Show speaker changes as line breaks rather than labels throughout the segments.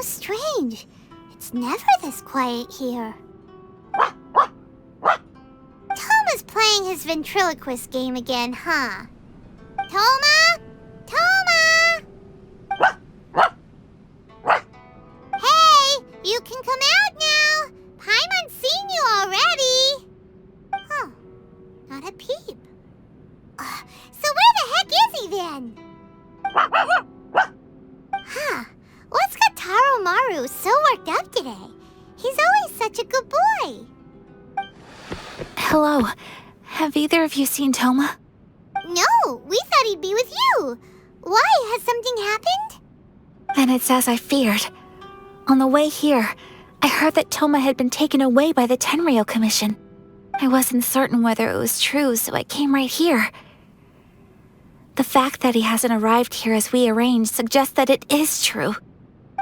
How strange. It's never this quiet here. Toma's playing his ventriloquist game again, huh? Toma? Toma! Hey, you can come out now. Paimon's seen you already. Huh, not a peep. So where the heck is he then? Huh, what's got Taro Maru so worked up today? He's always such a good boy.
Hello. Have either of you seen Toma?
No, we thought he'd be with you. Why? Has something happened?
Then it's as I feared. On the way here, I heard that Toma had been taken away by the Tenryou Commission. I wasn't certain whether it was true, so I came right here. The fact that he hasn't arrived here as we arranged suggests that it is true.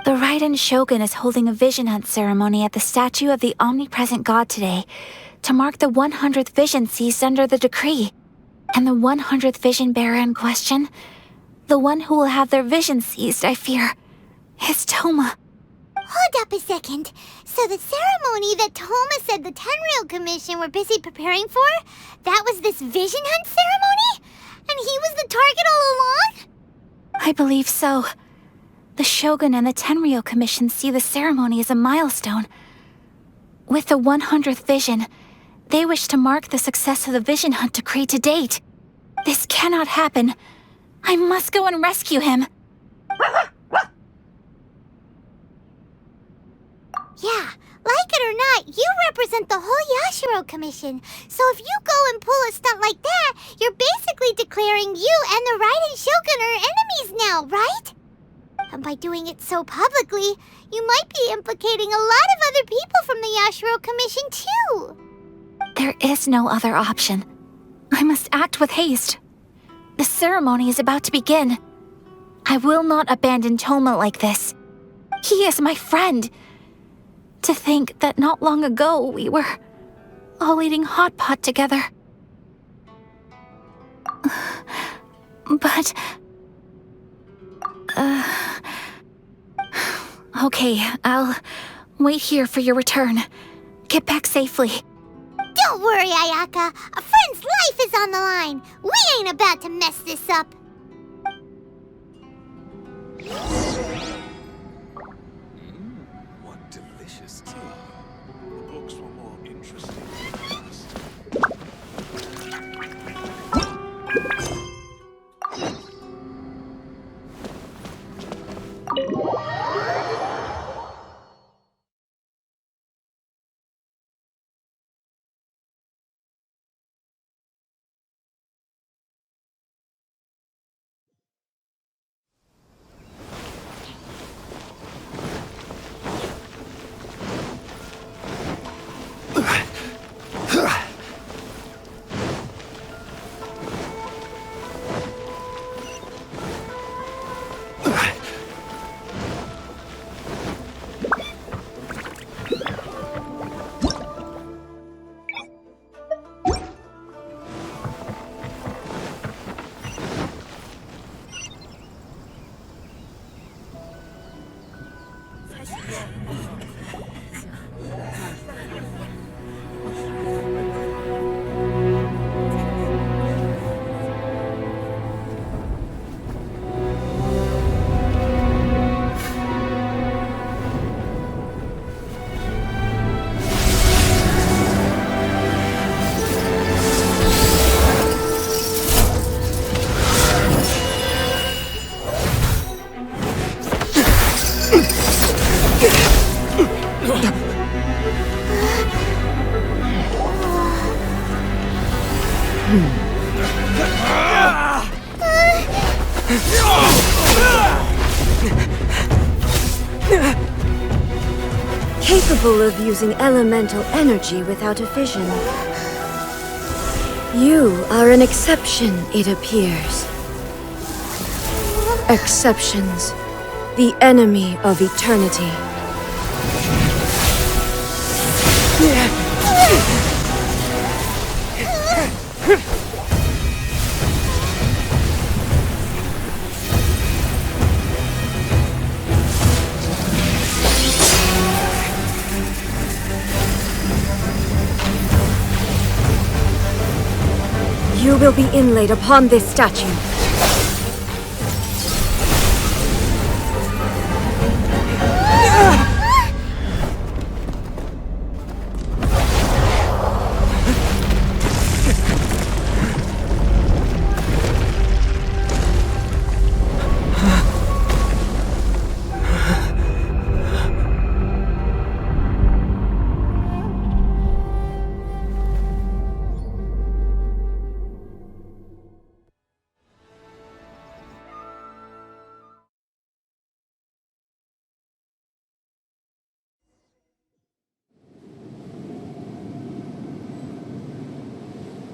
The Raiden Shogun is holding a vision hunt ceremony at the statue of the omnipresent god today to mark the 100th vision seized under the decree. And the 100th vision bearer in question, the one who will have their vision seized, I fear, is Toma.
Hold up a second. So the ceremony that Toma said the Tenryou Commission were busy preparing for, that was this vision hunt ceremony? And he was the target all along?
I believe so. The Shogun and the Tenryou Commission see the ceremony as a milestone. With the 100th vision, they wish to mark the success of the vision hunt decree to date. This cannot happen. I must go and rescue him.
Yeah, like it or not, you represent the whole Yashiro Commission. So if you go and pull a stunt like that, you're basically declaring you and the Raiden Shogun are enemies now, right? And by doing it so publicly, you might be implicating a lot of other people from the Yashiro Commission too.
There is no other option. I must act with haste. The ceremony is about to begin. I will not abandon Toma like this. He is my friend. To think that not long ago we were all eating hot pot together. But... Okay, I'll wait here for your return. Get back safely.
Don't worry, Ayaka. A friend's life is on the line. We ain't about to mess this up.
What delicious tea. The books were more interesting than us.
Capable of using elemental energy without a fission. You are an exception, it appears. Exceptions, the enemy of eternity. You will be inlaid upon this statue.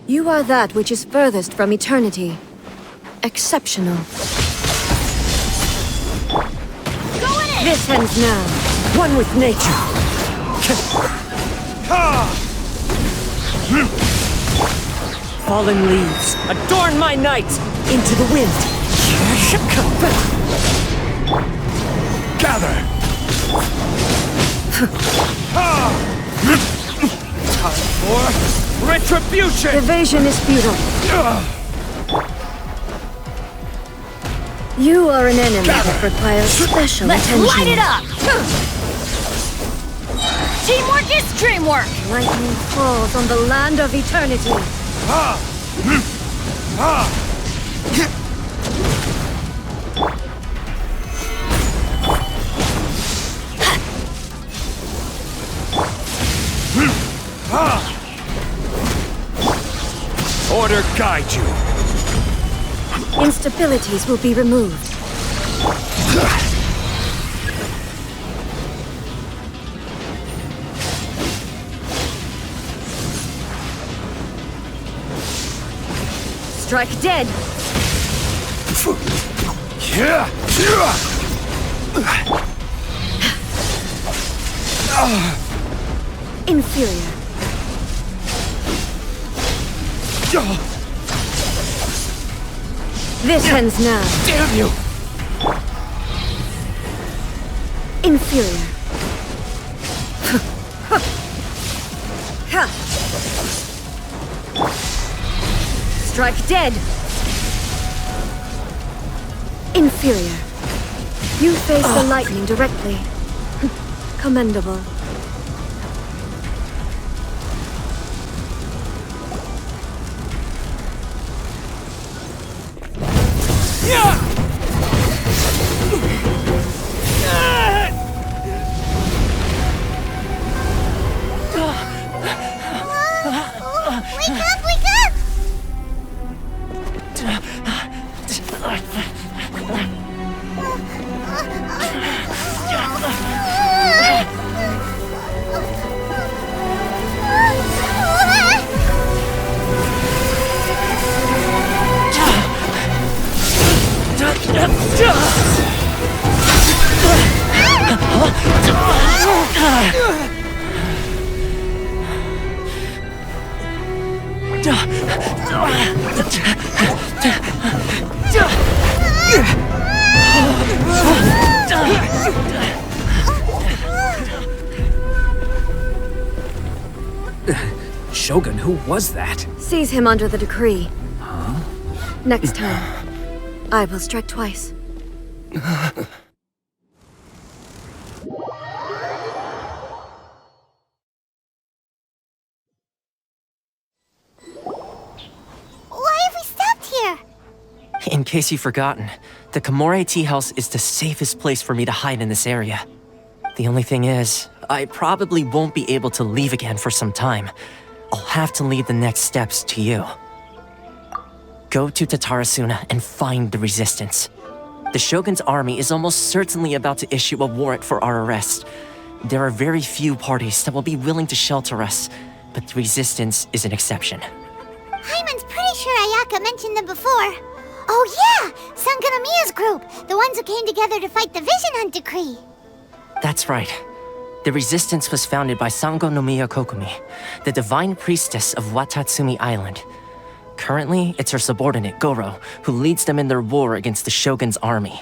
You are that which is furthest from eternity. Exceptional.
Go in it!
This ends now. One with nature. Fallen leaves, adorn my night! Into the wind!
Gather! Time for retribution!
Evasion is futile. You are an enemy that requires special attention.
Light it up! Teamwork is dreamwork!
Lightning falls on the land of eternity.
Order guide you.
Instabilities will be removed. Strike dead! Inferior. This ends now.
Damn you!
Inferior. Strike dead. Inferior. You face the lightning directly. Commendable.
Wake up, wake up!
Shogun, who was that?
Seize him under the decree. Next time, I will strike twice.
Why have we stopped here?
In case you've forgotten, the Komore Tea House is the safest place for me to hide in this area. The only thing is, I probably won't be able to leave again for some time. I'll have to leave the next steps to you. Go to Tatarasuna and find the resistance. The Shogun's army is almost certainly about to issue a warrant for our arrest. There are very few parties that will be willing to shelter us, but the resistance is an exception.
Hyman's pretty sure Ayaka mentioned them before. Oh yeah! Sangonomiya's group! The ones who came together to fight the Vision Hunt Decree!
That's right. The resistance was founded by Sangonomiya Kokomi, the divine priestess of Watatsumi Island. Currently, it's her subordinate, Gorou, who leads them in their war against the Shogun's army.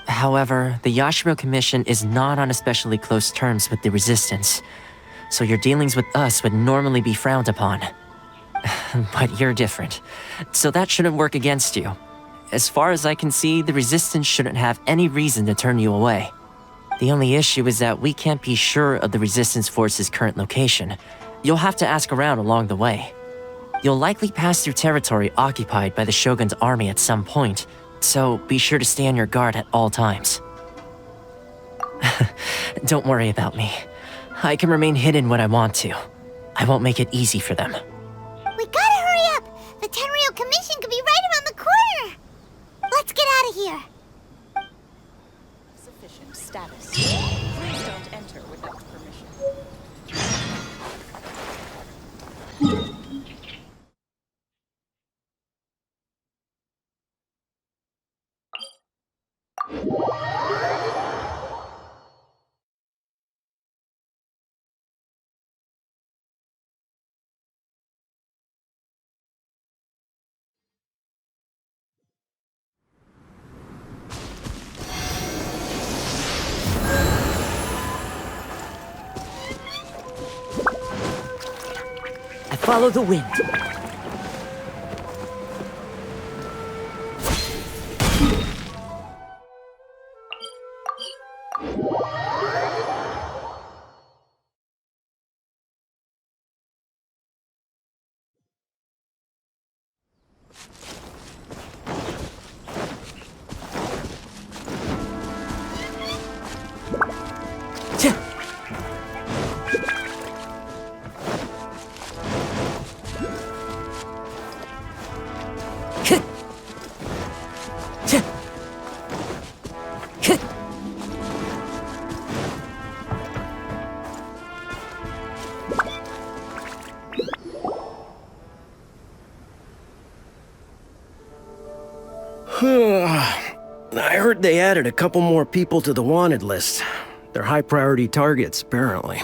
However, the Yashiro Commission is not on especially close terms with the resistance, so your dealings with us would normally be frowned upon. But you're different, so that shouldn't work against you. As far as I can see, the Resistance shouldn't have any reason to turn you away. The only issue is that we can't be sure of the Resistance force's current location. You'll have to ask around along the way. You'll likely pass through territory occupied by the Shogun's army at some point, so be sure to stay on your guard at all times. Don't worry about me. I can remain hidden when I want to. I won't make it easy for them.
We gotta hurry up! The Tenryou Commission could be right around the corner! Let's get out of here!
Sufficient status. Please don't enter without permission.
Follow the wind.
I heard they added a couple more people to the wanted list. They're high priority targets, apparently.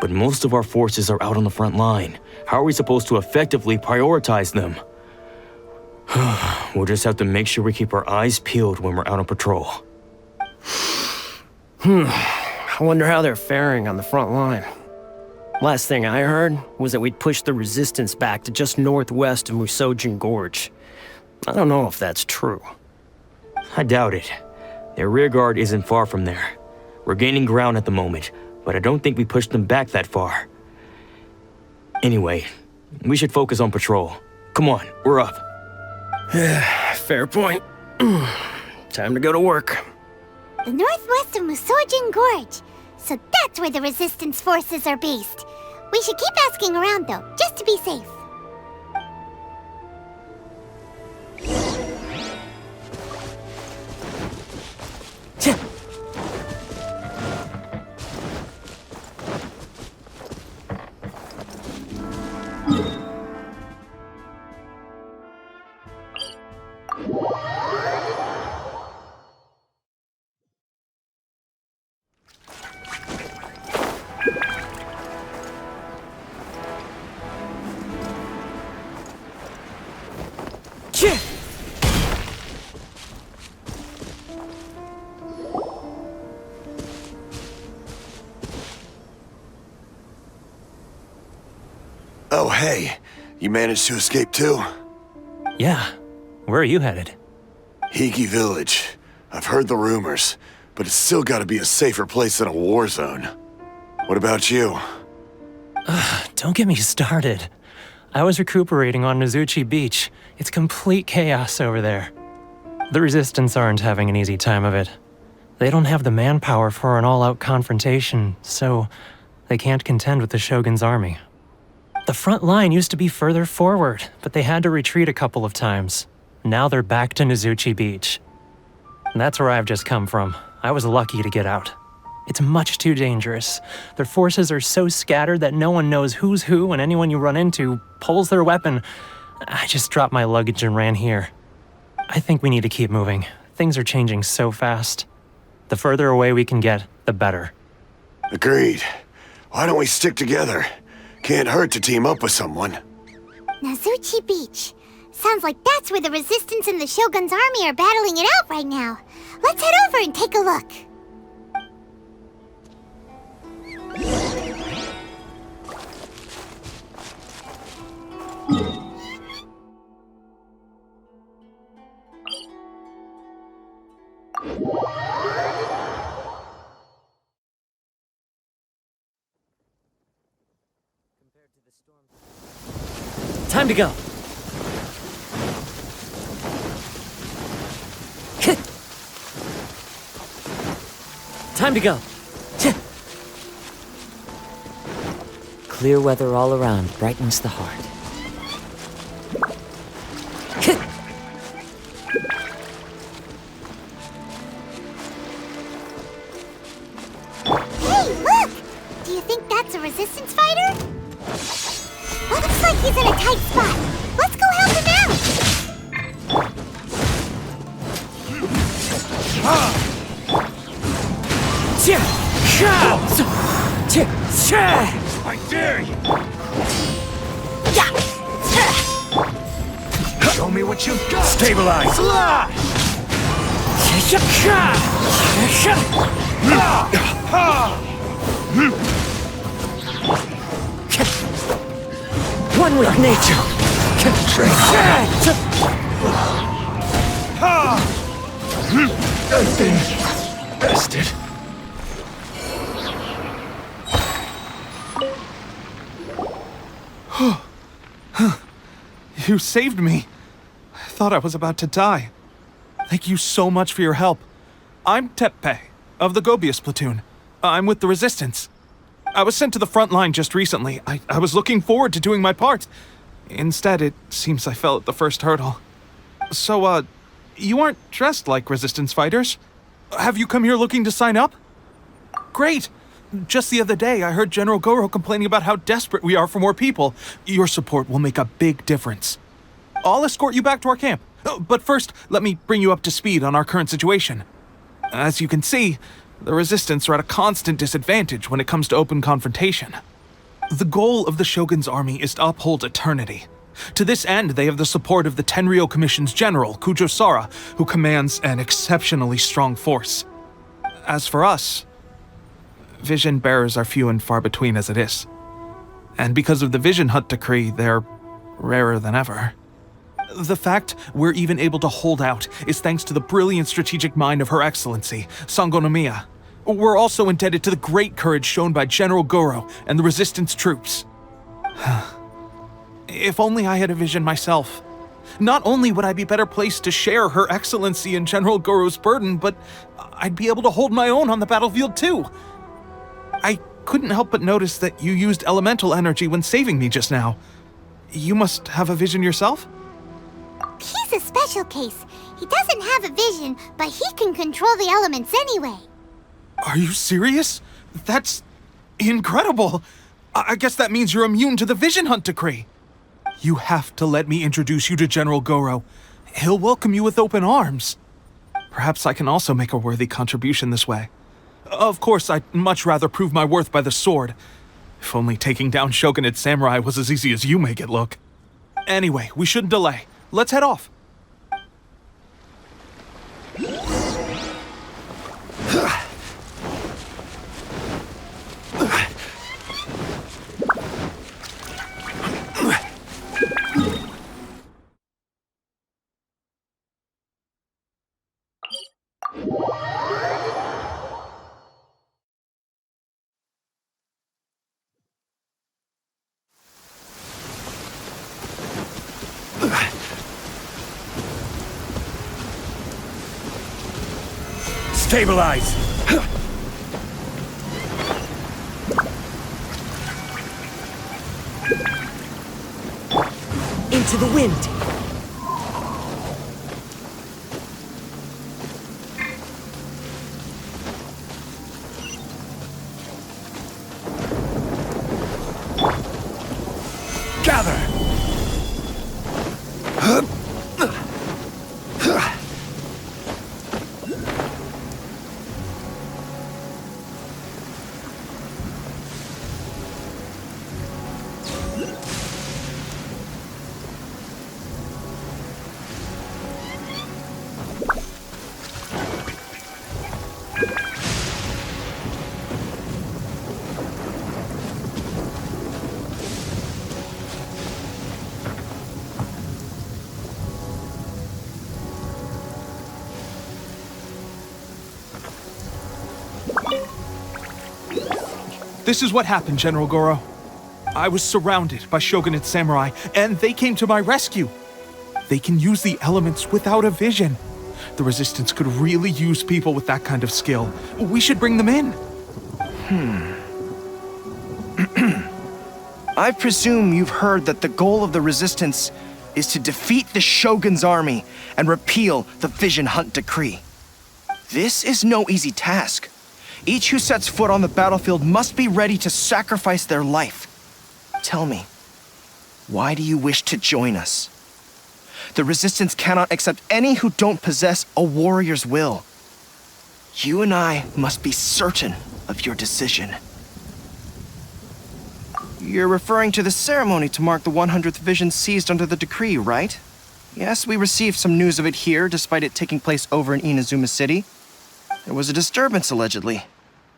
But most of our forces are out on the front line. How are we supposed to effectively prioritize them? We'll just have to make sure we keep our eyes peeled when we're out on patrol.
I wonder how they're faring on the front line. Last thing I heard was that we'd pushed the Resistance back to just northwest of Musojin Gorge. I don't know if that's true.
I doubt it. Their rearguard isn't far from there. We're gaining ground at the moment, but I don't think we pushed them back that far. Anyway, we should focus on patrol. Come on, we're up.
Fair point. Time to go to work.
The northwest of Musojin Gorge. So that's where the Resistance forces are based. We should keep asking around though, just to be safe.
Oh, hey. You managed to escape too?
Yeah. Where are you headed?
Hiki Village. I've heard the rumors, but it's still gotta be a safer place than a war zone. What about you?
Don't get me started. I was recuperating on Nizuchi Beach. It's complete chaos over there. The Resistance aren't having an easy time of it. They don't have the manpower for an all-out confrontation, so they can't contend with the Shogun's army. The front line used to be further forward, but they had to retreat a couple of times. Now they're back to Nizuchi Beach. And that's where I've just come from. I was lucky to get out. It's much too dangerous. Their forces are so scattered that no one knows who's who, and anyone you run into pulls their weapon. I just dropped my luggage and ran here. I think we need to keep moving. Things are changing so fast. The further away we can get, the better.
Agreed. Why don't we stick together? Can't hurt to team up with someone.
Nizuchi Beach. Sounds like that's where the Resistance and the Shogun's army are battling it out right now. Let's head over and take a look.
Time to go. Time to go.
Clear weather all around brightens the heart.
Hey, look! Do you think that's a resistance fighter? Looks like he's in a tight spot. Let's go help him out!
I dare you! Show me what you've got! Stabilize!
One with nature.
I've been bested.
You saved me. I thought I was about to die. Thank you so much for your help. I'm Teppei, of the Gobius platoon. I'm with the Resistance. I was sent to the front line just recently. I was looking forward to doing my part. Instead, it seems I fell at the first hurdle. So, you aren't dressed like Resistance fighters? Have you come here looking to sign up? Great! Just the other day, I heard General Gorou complaining about how desperate we are for more people. Your support will make a big difference. I'll escort you back to our camp. But first, let me bring you up to speed on our current situation. As you can see, the Resistance are at a constant disadvantage when it comes to open confrontation. The goal of the Shogun's army is to uphold eternity. To this end, they have the support of the Tenryou Commission's general, Kujo-sara, who commands an exceptionally strong force. As for us, vision bearers are few and far between as it is. And because of the Vision Hut decree, they're rarer than ever. The fact we're even able to hold out is thanks to the brilliant strategic mind of Her Excellency, Sangonomiya. We're also indebted to the great courage shown by General Gorou and the Resistance troops. If only I had a vision myself. Not only would I be better placed to share Her Excellency and General Gorou's burden, but I'd be able to hold my own on the battlefield too. I couldn't help but notice that you used elemental energy when saving me just now. You must have a vision yourself?
He's a special case. He doesn't have a vision, but he can control the elements anyway.
Are you serious? That's incredible. I guess that means you're immune to the Vision Hunt decree. You have to let me introduce you to General Gorou. He'll welcome you with open arms. Perhaps I can also make a worthy contribution this way. Of course, I'd much rather prove my worth by the sword. If only taking down Shogunate samurai was as easy as you make it look. Anyway, we shouldn't delay. Let's head off.
Stabilize!
Into the wind!
Gather!
This is what happened, General Gorou. I was surrounded by Shogunate samurai, and they came to my rescue. They can use the elements without a vision. The Resistance could really use people with that kind of skill. We should bring them in.
I presume you've heard that the goal of the Resistance is to defeat the Shogun's army and repeal the Vision Hunt Decree. This is no easy task. Each who sets foot on the battlefield must be ready to sacrifice their life. Tell me, why do you wish to join us? The Resistance cannot accept any who don't possess a warrior's will. You and I must be certain of your decision. You're referring to the ceremony to mark the 100th vision seized under the decree, right? Yes, we received some news of it here, despite it taking place over in Inazuma City. There was a disturbance, allegedly.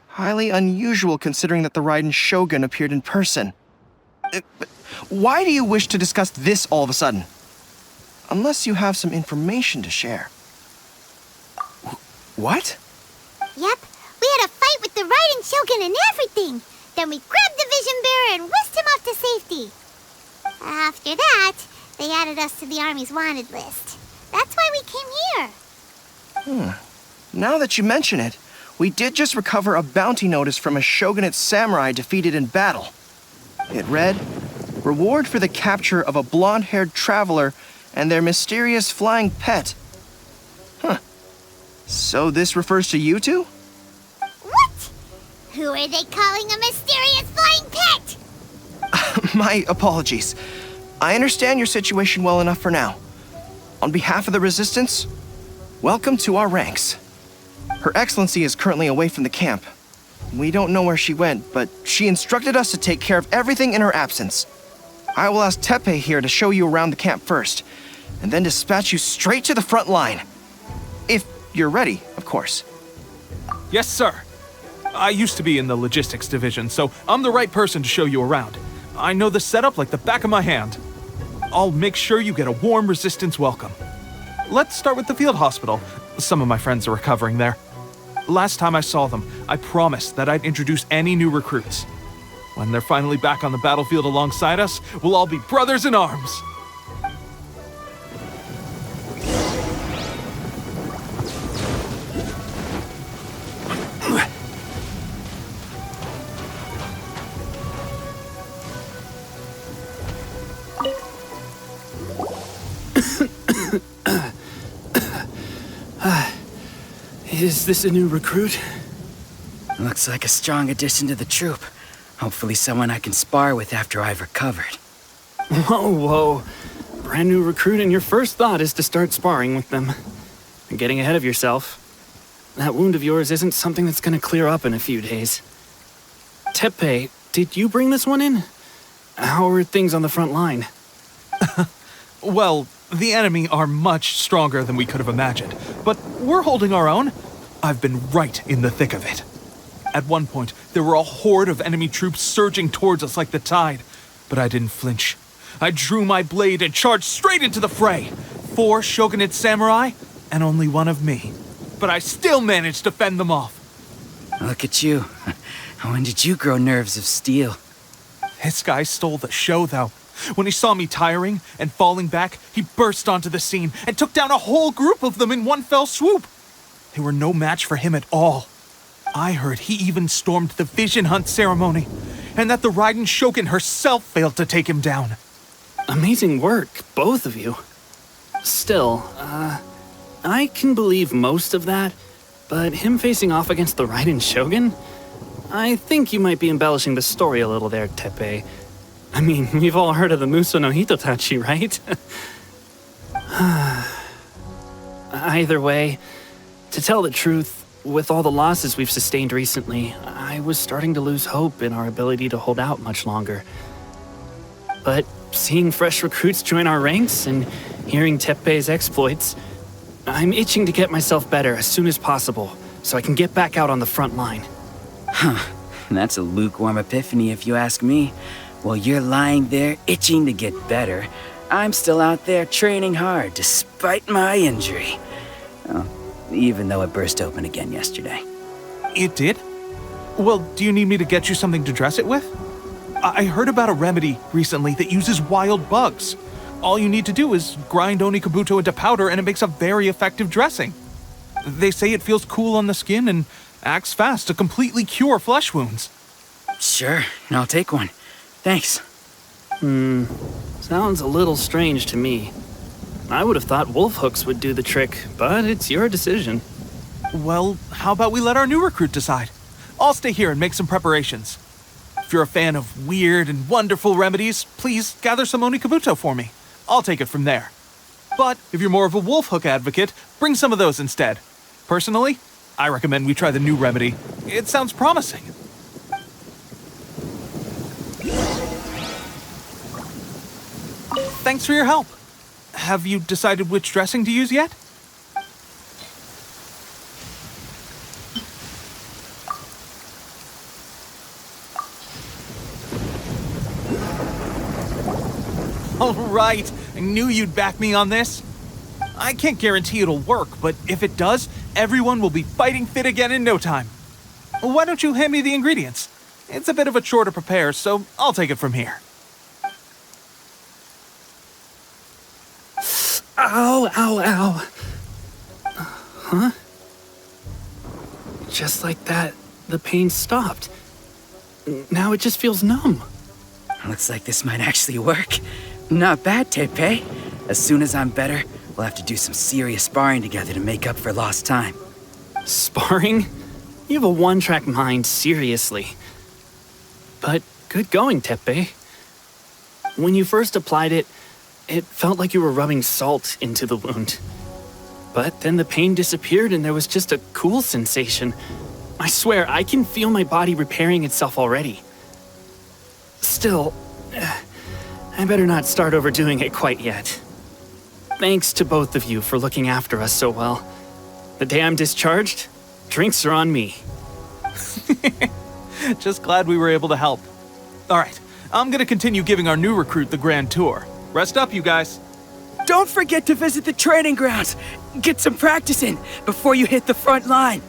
Highly unusual considering that the Raiden Shogun appeared in person. But why do you wish to discuss this all of a sudden? Unless you have some information to share. What?
Yep, we had a fight with the Raiden Shogun and everything. Then we grabbed the Vision Bearer and whisked him off to safety. After that, they added us to the Army's wanted list. That's why we came here.
Now that you mention it, we did just recover a bounty notice from a Shogunate samurai defeated in battle. It read, "Reward for the capture of a blonde-haired traveler and their mysterious flying pet." So this refers to you two?
What? Who are they calling a mysterious flying pet?
My apologies. I understand your situation well enough for now. On behalf of the Resistance, welcome to our ranks. Her Excellency is currently away from the camp. We don't know where she went, but she instructed us to take care of everything in her absence. I will ask Teppei here to show you around the camp first, and then dispatch you straight to the front line. If you're ready, of course.
Yes, sir. I used to be in the logistics division, so I'm the right person to show you around. I know the setup like the back of my hand. I'll make sure you get a warm Resistance welcome. Let's start with the field hospital. Some of my friends are recovering there. Last time I saw them, I promised that I'd introduce any new recruits. When they're finally back on the battlefield alongside us, we'll all be brothers in arms.
Is this a new recruit?
Looks like a strong addition to the troop. Hopefully someone I can spar with after I've recovered.
Whoa. Brand new recruit and your first thought is to start sparring with them. You're getting ahead of yourself. That wound of yours isn't something that's gonna clear up in a few days. Teppei, did you bring this one in? How are things on the front line?
Well, the enemy are much stronger than we could have imagined, but we're holding our own. I've been right in the thick of it. At one point, there were a horde of enemy troops surging towards us like the tide, but I didn't flinch. I drew my blade and charged straight into the fray. 4 Shogunate samurai, and only one of me. But I still managed to fend them off.
Look at you. When did you grow nerves of steel?
This guy stole the show, though. When he saw me tiring and falling back, he burst onto the scene and took down a whole group of them in one fell swoop. They were no match for him at all. I heard he even stormed the Vision Hunt ceremony, and that the Raiden Shogun herself failed to take him down.
Amazing work, both of you. Still, I can believe most of that, but him facing off against the Raiden Shogun? I think you might be embellishing the story a little there, Teppei. I mean, we've all heard of the Muso no Hitotachi, right? Either way, to tell the truth, with all the losses we've sustained recently, I was starting to lose hope in our ability to hold out much longer. But seeing fresh recruits join our ranks and hearing Teppei's exploits, I'm itching to get myself better as soon as possible so I can get back out on the front line.
That's a lukewarm epiphany if you ask me. While you're lying there itching to get better, I'm still out there training hard despite my injury. Oh, even though it burst open again yesterday.
It did? Well, do you need me to get you something to dress it with? I heard about a remedy recently that uses wild bugs. All you need to do is grind Onikabuto into powder and it makes a very effective dressing. They say it feels cool on the skin and acts fast to completely cure flesh wounds.
Sure, I'll take one. Thanks.
Sounds a little strange to me. I would have thought wolf hooks would do the trick, but it's your decision.
Well, how about we let our new recruit decide? I'll stay here and make some preparations. If you're a fan of weird and wonderful remedies, please gather some Onikabuto for me. I'll take it from there. But if you're more of a wolf hook advocate, bring some of those instead. Personally, I recommend we try the new remedy. It sounds promising. Thanks for your help. Have you decided which dressing to use yet? All right, I knew you'd back me on this. I can't guarantee it'll work, but if it does, everyone will be fighting fit again in no time. Why don't you hand me the ingredients? It's a bit of a chore to prepare, so I'll take it from here.
Ow, ow, ow. Huh? Just like that, the pain stopped. Now it just feels numb.
Looks like this might actually work. Not bad, Tepe. As soon as I'm better, we'll have to do some serious sparring together to make up for lost time.
Sparring? You have a one-track mind, seriously. But good going, Tepe. When you first applied it, it felt like you were rubbing salt into the wound. But then the pain disappeared and there was just a cool sensation. I swear, I can feel my body repairing itself already. Still, I better not start overdoing it quite yet. Thanks to both of you for looking after us so well. The day I'm discharged, drinks are on me.
Just glad we were able to help. All right, I'm gonna continue giving our new recruit the grand tour. Rest up, you guys.
Don't forget to visit the training grounds. Get some practice in before you hit the front line.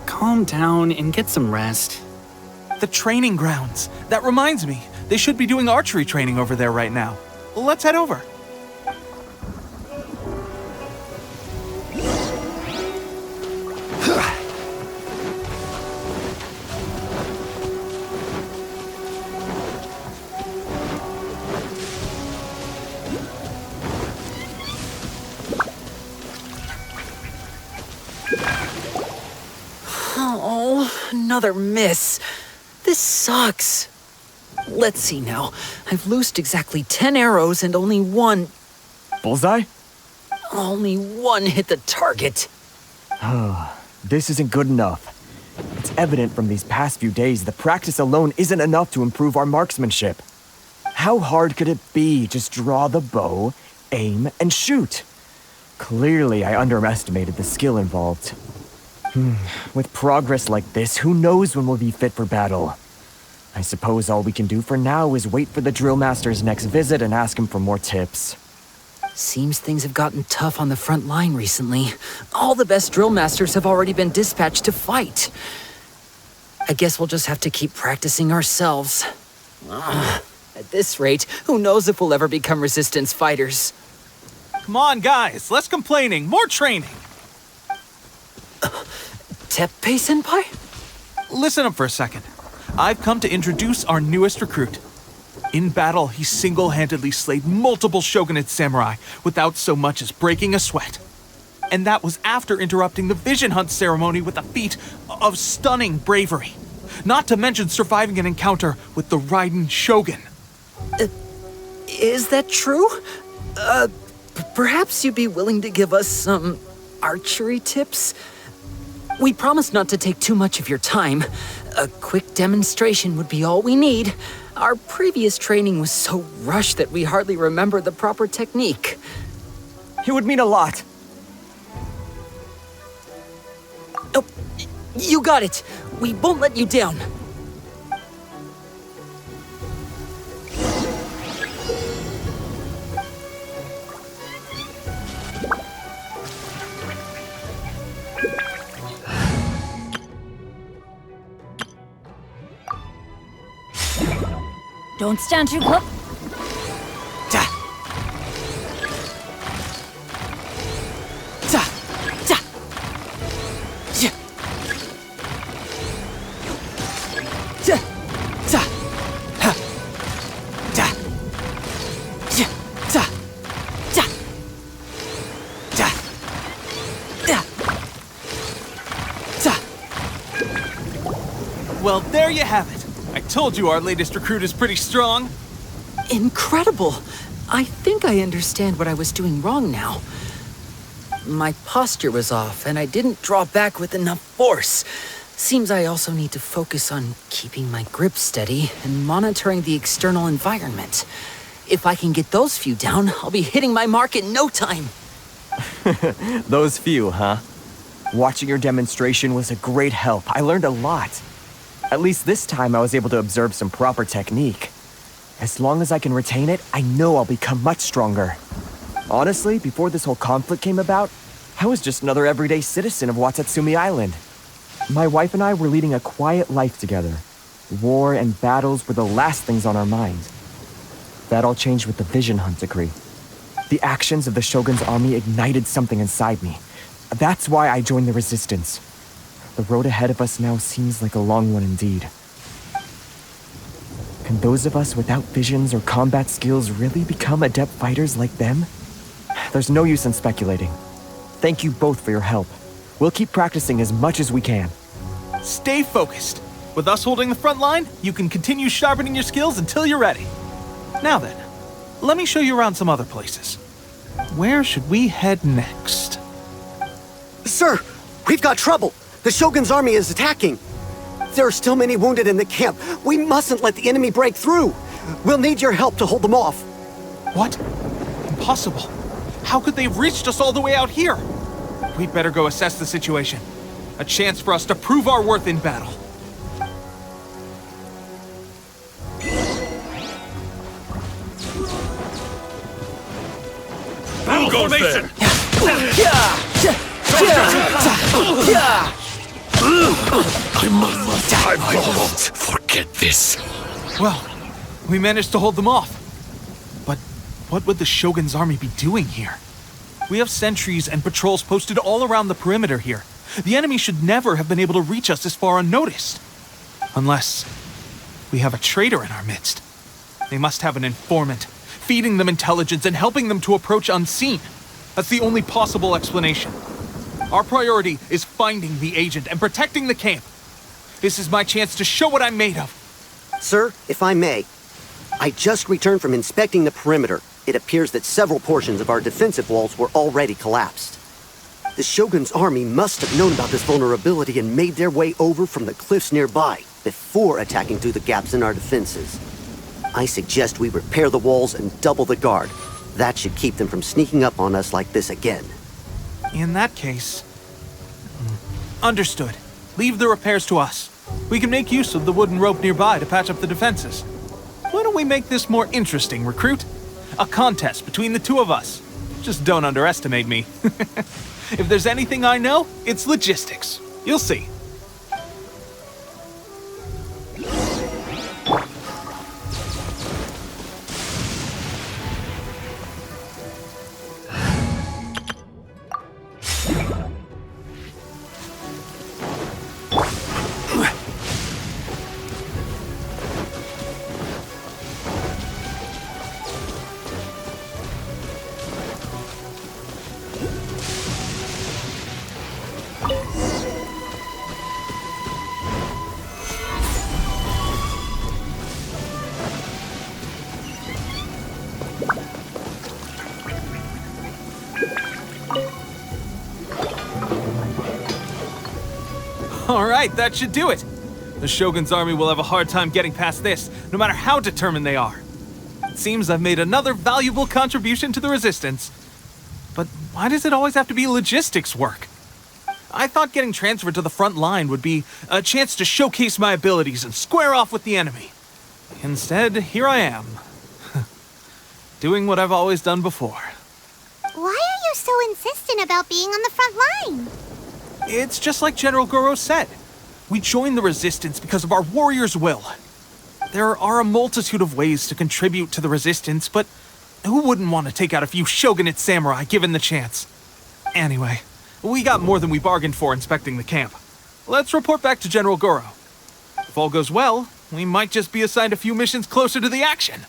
Calm down and get some rest.
The training grounds. That reminds me, they should be doing archery training over there right now. Let's head over.
Oh, another miss. This sucks. Let's see now. I've loosed exactly 10 arrows and only one...
Bullseye?
Only one hit the target.
This isn't good enough. It's evident from these past few days that practice alone isn't enough to improve our marksmanship. How hard could it be? Just draw the bow, aim, and shoot. Clearly, I underestimated the skill involved. With progress like this, who knows when we'll be fit for battle? I suppose all we can do for now is wait for the drill master's next visit and ask him for more tips.
Seems things have gotten tough on the front line recently. All the best drill masters have already been dispatched to fight. I guess we'll just have to keep practicing ourselves. At this rate, who knows if we'll ever become resistance fighters.
Come on, guys, less complaining, more training.
Teppei-senpai?
Listen up for a second. I've come to introduce our newest recruit. In battle, he single-handedly slayed multiple shogunate samurai without so much as breaking a sweat. And that was after interrupting the vision hunt ceremony with a feat of stunning bravery. Not to mention surviving an encounter with the Raiden Shogun.
Is that true? Perhaps you'd be willing to give us some archery tips? We promise not to take too much of your time. A quick demonstration would be all we need. Our previous training was so rushed that we hardly remember the proper technique.
It would mean a lot.
Oh, you got it. We won't let you down.
Don't stand too close.
Well, there you have it. I told you our latest recruit is pretty strong.
Incredible! I think I understand what I was doing wrong now. My posture was off, and I didn't draw back with enough force. Seems I also need to focus on keeping my grip steady and monitoring the external environment. If I can get those few down, I'll be hitting my mark in no time.
Those few, huh? Watching your demonstration was a great help. I learned a lot. At least this time I was able to observe some proper technique. As long as I can retain it, I know I'll become much stronger. Honestly, before this whole conflict came about, I was just another everyday citizen of Watatsumi Island. My wife and I were leading a quiet life together. War and battles were the last things on our mind. That all changed with the Vision Hunt decree. The actions of the Shogun's army ignited something inside me. That's why I joined the resistance. The road ahead of us now seems like a long one indeed. Can those of us without visions or combat skills really become adept fighters like them? There's no use in speculating. Thank you both for your help. We'll keep practicing as much as we can.
Stay focused. With us holding the front line, you can continue sharpening your skills until you're ready. Now then, let me show you around some other places. Where should we head next?
Sir, we've got trouble. The Shogun's army is attacking. There are still many wounded in the camp. We mustn't let the enemy break through. We'll need your help to hold them off.
What? Impossible. How could they have reached us all the way out here? We'd better go assess the situation. A chance for us to prove our worth in battle.
Battle formation! I won't forget this.
Well, we managed to hold them off. But what would the Shogun's army be doing here? We have sentries and patrols posted all around the perimeter here. The enemy should never have been able to reach us this far unnoticed. Unless we have a traitor in our midst. They must have an informant, feeding them intelligence and helping them to approach unseen. That's the only possible explanation. Our priority is finding the agent and protecting the camp. This is my chance to show what I'm made of.
Sir, if I may, I just returned from inspecting the perimeter. It appears that several portions of our defensive walls were already collapsed. The Shogun's army must have known about this vulnerability and made their way over from the cliffs nearby before attacking through the gaps in our defenses. I suggest we repair the walls and double the guard. That should keep them from sneaking up on us like this again.
In that case... Understood. Leave the repairs to us. We can make use of the wooden rope nearby to patch up the defenses. Why don't we make this more interesting, recruit? A contest between the two of us. Just don't underestimate me. If there's anything I know, it's logistics. You'll see. Alright, that should do it. The Shogun's army will have a hard time getting past this, no matter how determined they are. It seems I've made another valuable contribution to the resistance. But why does it always have to be logistics work? I thought getting transferred to the front line would be a chance to showcase my abilities and square off with the enemy. Instead, here I am. Doing what I've always done before.
Why are you so insistent about being on the front line?
It's just like General Gorou said. We joined the resistance because of our warrior's will. There are a multitude of ways to contribute to the Resistance, but who wouldn't want to take out a few Shogunate samurai given the chance? Anyway, we got more than we bargained for inspecting the camp. Let's report back to General Gorou. If all goes well, we might just be assigned a few missions closer to the action.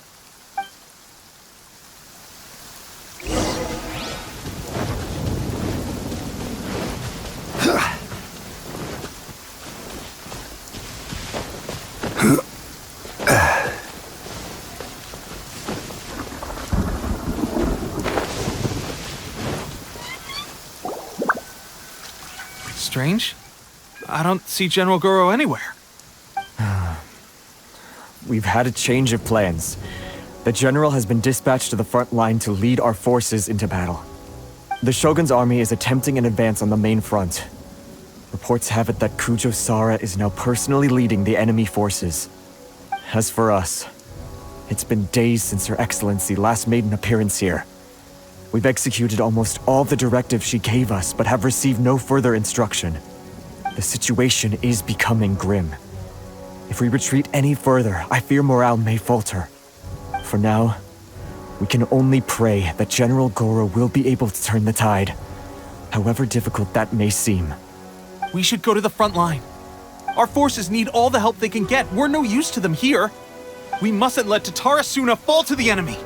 Strange. I don't see General Gorou anywhere.
We've had a change of plans. The general has been dispatched to the front line to lead our forces into battle. The Shogun's army is attempting an advance on the main front. Reports have it that Kujo Sara is now personally leading the enemy forces. As for us, it's been days since Her Excellency last made an appearance here. We've executed almost all the directives she gave us, but have received no further instruction. The situation is becoming grim. If we retreat any further, I fear morale may falter. For now, we can only pray that General Gorou will be able to turn the tide, however difficult that may seem.
We should go to the front line. Our forces need all the help they can get. We're no use to them here. We mustn't let Tatara Suna fall to the enemy.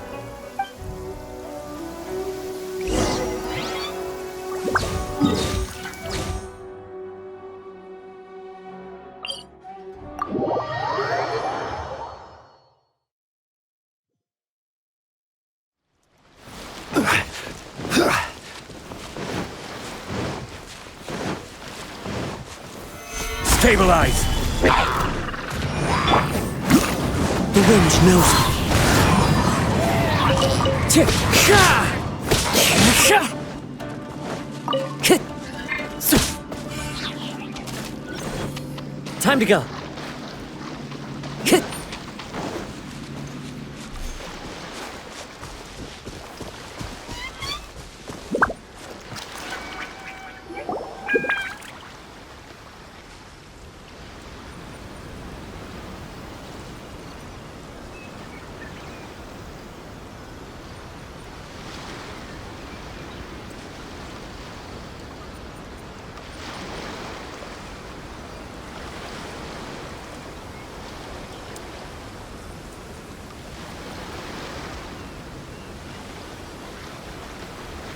Stabilize!
The wind knows me. Time to go.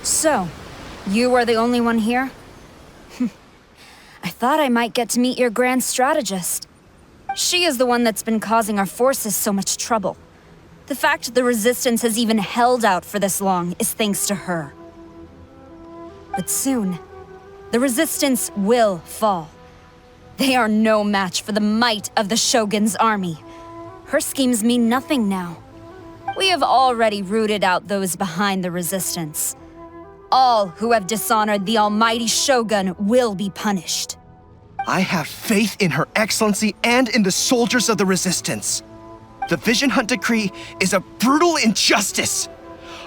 So, you are the only one here? I thought I might get to meet your grand strategist. She is the one that's been causing our forces so much trouble. The fact the Resistance has even held out for this long is thanks to her. But soon, the Resistance will fall. They are no match for the might of the Shogun's army. Her schemes mean nothing now. We have already rooted out those behind the Resistance. All who have dishonored the almighty Shogun will be punished.
I have faith in Her Excellency and in the soldiers of the Resistance. The Vision Hunt Decree is a brutal injustice.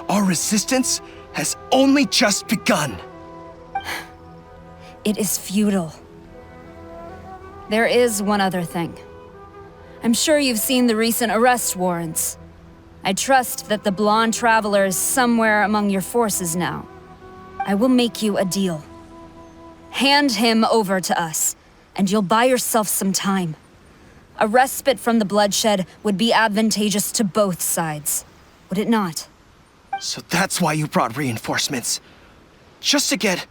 Our resistance has only just begun.
It is futile. There is one other thing. I'm sure you've seen the recent arrest warrants. I trust that the blonde traveler is somewhere among your forces now. I will make you a deal. Hand him over to us, and you'll buy yourself some time. A respite from the bloodshed would be advantageous to both sides, would it not?
So that's why you brought reinforcements. Just to get...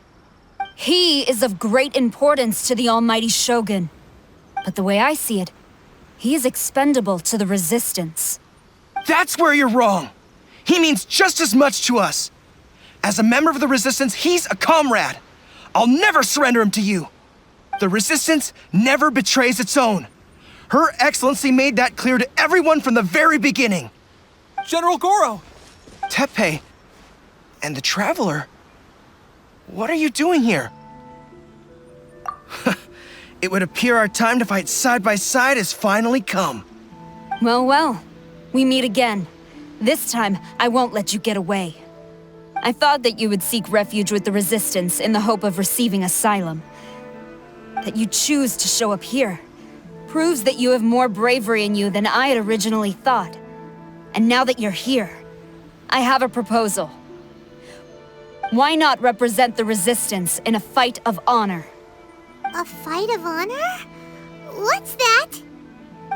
He is of great importance to the almighty Shogun. But the way I see it, he is expendable to the Resistance.
That's where you're wrong. He means just as much to us. As a member of the Resistance, he's a comrade. I'll never surrender him to you. The Resistance never betrays its own. Her Excellency made that clear to everyone from the very beginning.
General Gorou!
Teppei and the Traveler. What are you doing here? It would appear our time to fight side by side has finally come.
Well, we meet again. This time, I won't let you get away. I thought that you would seek refuge with the Resistance in the hope of receiving asylum. That you'd choose to show up here.
proves that you have more bravery in you than I had originally thought. And now that you're here, I have a proposal. Why not represent the Resistance in a fight of honor?
A fight of honor? What's that?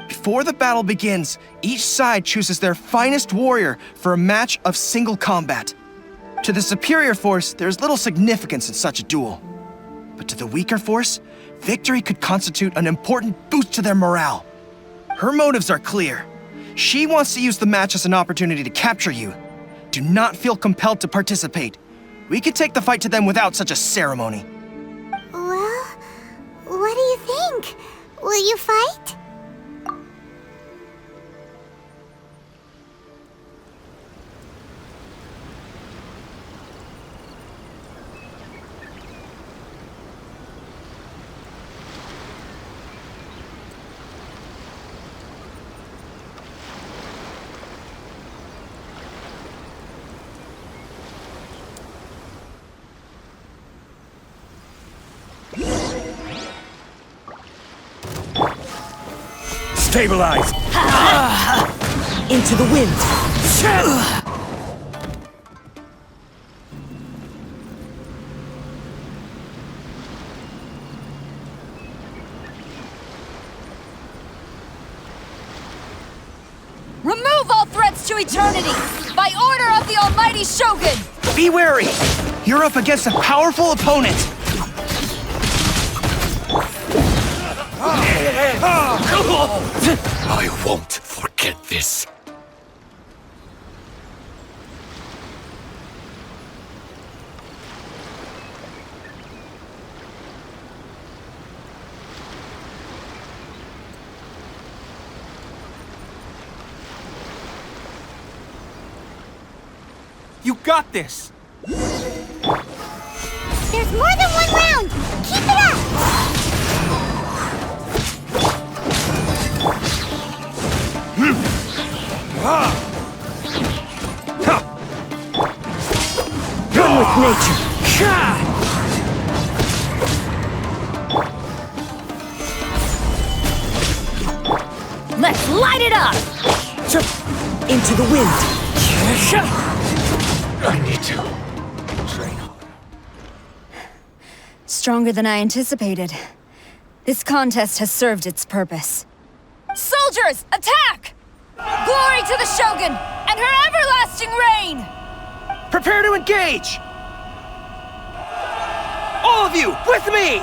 Before the battle begins, each side chooses their finest warrior for a match of single combat. To the superior force, there is little significance in such a duel. But to the weaker force, victory could constitute an important boost to their morale. Her motives are clear. She wants to use the match as an opportunity to capture you. Do not feel compelled to participate. We could take the fight to them without such a ceremony.
Well, what do you think? Will you fight?
Stabilize!
Into the wind!
Remove all threats to eternity! By order of the Almighty Shogun!
Be wary! You're up against a powerful opponent!
I won't forget this.
You got this!
There's more than one round! Keep it up!
Run with nature!
Let's light it up!
Into the wind!
I need to train harder.
Stronger than I anticipated. This contest has served its purpose. Soldiers, attack! Glory to the Shogun and her everlasting reign!
Prepare to engage! All of you, with me!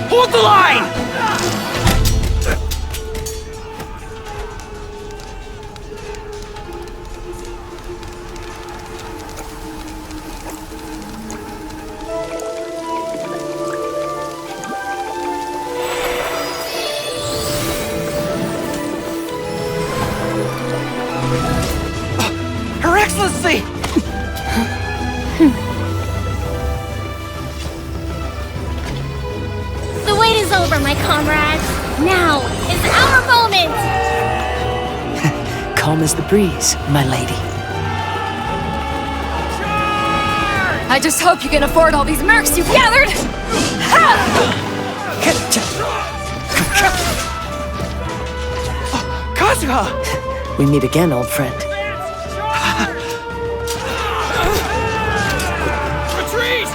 Hold the line!
Her Excellency!
The wait is over, my comrades. Now is our moment!
Calm as the breeze, my lady.
I just hope you can afford all these mercs you've gathered!
Kazuha!
We meet again, old friend.
Retreat!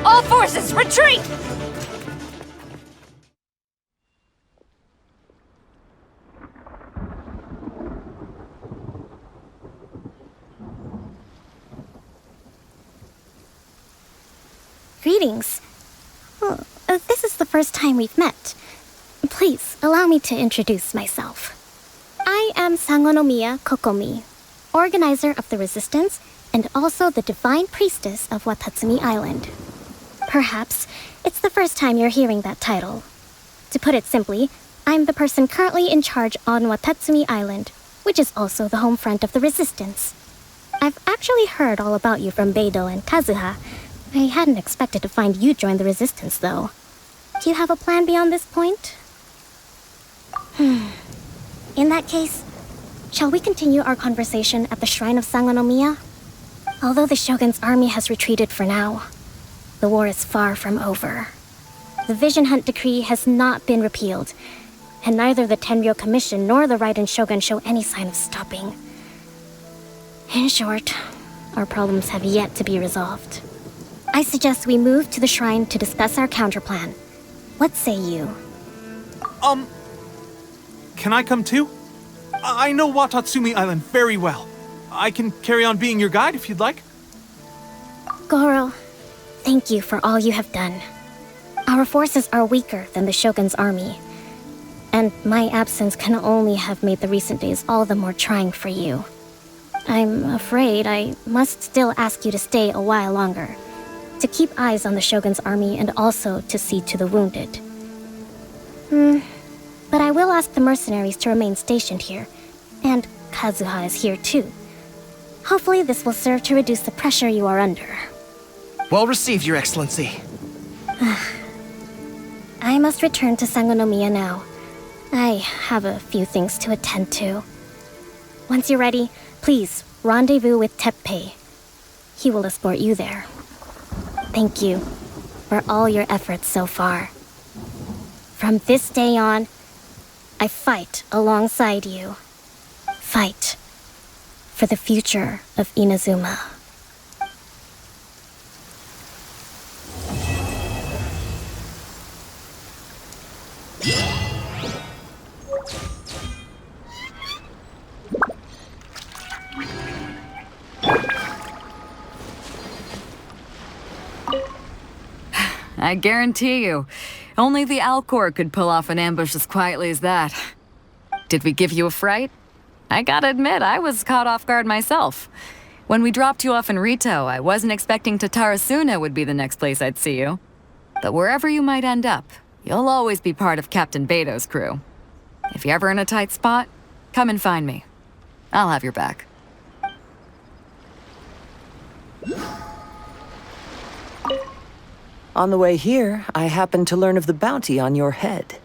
All forces, retreat!
Greetings. Well, this is the first time we've met. Please, allow me to introduce myself. I am Sangonomiya Kokomi. organizer of the Resistance, and also the Divine Priestess of Watatsumi Island. Perhaps it's the first time you're hearing that title. To put it simply, I'm the person currently in charge on Watatsumi Island, which is also the home front of the Resistance. I've actually heard all about you from Beidou and Kazuha. I hadn't expected to find you join the Resistance, though. Do you have a plan beyond this point? In that case, shall we continue our conversation at the Shrine of Sangonomiya? Although the Shogun's army has retreated for now, the war is far from over. The Vision Hunt Decree has not been repealed, and neither the Tenryou Commission nor the Raiden Shogun show any sign of stopping. In short, our problems have yet to be resolved. I suggest we move to the shrine to discuss our counterplan. What say you?
Can I come too? I know Watatsumi Island very well. I can carry on being your guide if you'd like.
Gorou, thank you for all you have done. Our forces are weaker than the Shogun's army, and my absence can only have made the recent days all the more trying for you. I'm afraid I must still ask you to stay a while longer, to keep eyes on the Shogun's army and also to see to the wounded. But I will ask the mercenaries to remain stationed here, and Kazuha is here too. Hopefully this will serve to reduce the pressure you are under.
Well received, Your Excellency.
I must return to Sangonomiya now. I have a few things to attend to. Once you're ready, please rendezvous with Teppei. He will escort you there. Thank you for all your efforts so far. From this day on, I fight alongside you. Fight for the future of Inazuma.
I guarantee you, only the Alcor could pull off an ambush as quietly as that. Did we give you a fright? I gotta admit, I was caught off guard myself. When we dropped you off in Rito, I wasn't expecting Tatarasuna would be the next place I'd see you. But wherever you might end up, you'll always be part of Captain Beidou's crew. If you're ever in a tight spot, come and find me. I'll have your back.
On the way here, I happened to learn of the bounty on your head.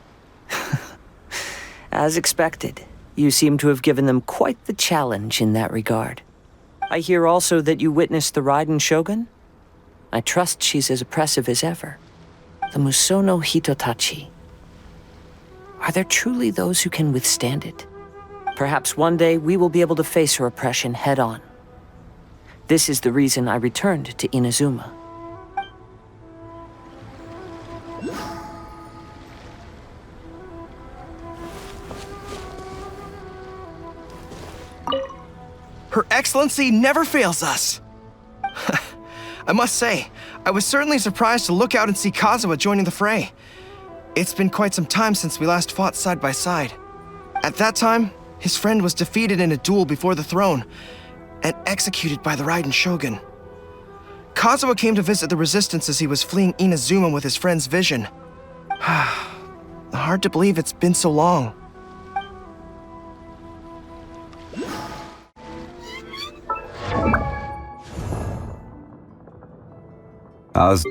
As expected, you seem to have given them quite the challenge in that regard. I hear also that you witnessed the Raiden Shogun? I trust she's as oppressive as ever. The Musono Hitotachi. Are there truly those who can withstand it? Perhaps one day we will be able to face her oppression head-on. This is the reason I returned to Inazuma.
Her Excellency never fails us. I must say, I was certainly surprised to look out and see Kazuha joining the fray. It's been quite some time since we last fought side by side. At that time, his friend was defeated in a duel before the throne and executed by the Raiden Shogun. Kazuha came to visit the Resistance as he was fleeing Inazuma with his friend's vision. Hard to believe it's been so long.
How's